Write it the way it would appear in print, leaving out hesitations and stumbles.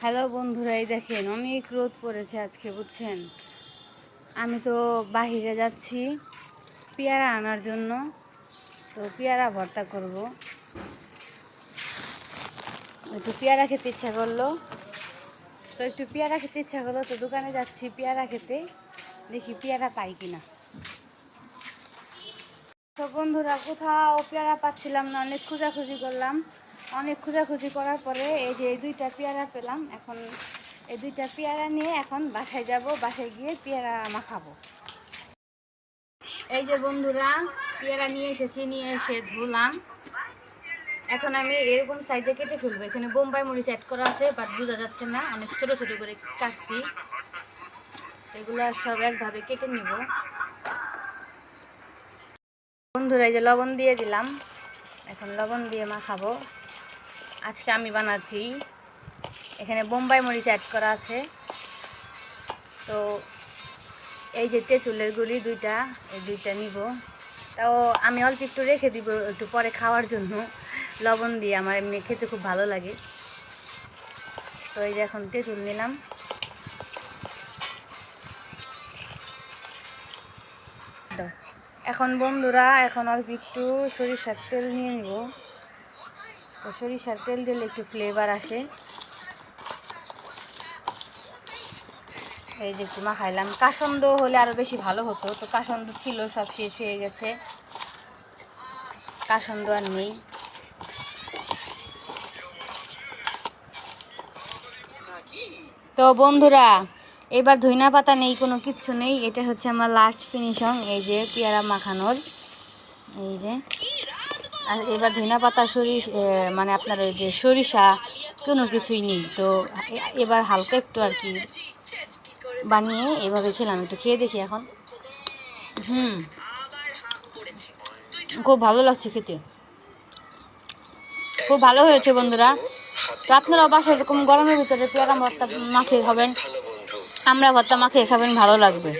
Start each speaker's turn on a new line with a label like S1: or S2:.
S1: Hello বন্ধুরা, এই দেখেন অনেক রোদ পড়েছে আজকে, বুঝছেন। আমি তো বাহিরে যাচ্ছি পেয়ারা আনার জন্য। তো পেয়ারা ভর্তা করব। একটু পেয়ারা খেতে ইচ্ছা করলো, তো দোকানে যাচ্ছি পেয়ারা খেতে। দেখি পেয়ারা পাই কিনা। তো বন্ধুরা, কোথাও পেয়ারা পাচ্ছিলাম না, অনেক খোঁজাখুঁজি করলাম। অনেক খোঁজাখুঁজি করার পরে এই যে এই দুইটা পেয়ারা পেলাম। এখন এই দুইটা পেয়ারা নিয়ে এখন বাসায় যাব, বাসায় গিয়ে পেয়ারা মাখাবো। এই যে বন্ধুরা, পেয়ারা নিয়ে এসে ধুলাম। এখন আমি এরকম সাইজে কেটে ফেলবো। এখানে বোম্বাই মরিচ অ্যাড করা আছে, বাট বোঝা যাচ্ছে না, অনেক ছোটো ছোটো করে কাটছি। এগুলো সব একভাবে কেটে নিব। বন্ধুরা, এই যে লবণ দিয়ে দিলাম, এখন লবণ দিয়ে মাখাবো। আজকে আমি বানাচ্ছি, এখানে বোম্বাই মরিচ অ্যাড করা আছে। তো এই যে তেঁতুলের গুঁড়ি এই দুইটা নিব। তাও আমি অল্প একটু রেখে দিব একটু পরে খাওয়ার জন্য, লবণ দিয়ে আমার এমনি খেতে খুব ভালো লাগে। তো এই যে এখন তেঁতুল নিলাম। এখন বন্ধুরা, এখন অল্প একটু সরিষার তেল নিয়ে নিব। তো সরিষার তেল দিলে একটু ফ্লেভার আসে। এই যে একটু মাখাইলাম। কাসন্দ হলে আরও বেশি ভালো হতো, তো কাসন্দ ছিল, সব শেষ হয়ে গেছে, কাসন্দ আর নেই। তো বন্ধুরা, এবার ধইনা পাতা নেই, কোনো কিচ্ছু নেই। এটা হচ্ছে আমার লাস্ট ফিনিশিং, এই যে পেয়ারা মাখানোর। এই যে, আর এবার ধইনা পাতা মানে আপনার এই যে সরিষা কোনো কিছুই নেই। তো এবার হালকা একটু আর কি বানিয়ে এভাবে খেলাম। একটু খেয়ে দেখি এখন। খুব ভালো লাগছে খেতে, খুব ভালো হয়েছে বন্ধুরা। তো আপনারাও বাসায় এরকম গরমের ভিতরে পেয়ারা ভর্তা মাখিয়ে খাবেন, আমরা ভর্তা মাখিয়ে খাবেন, ভালো লাগবে।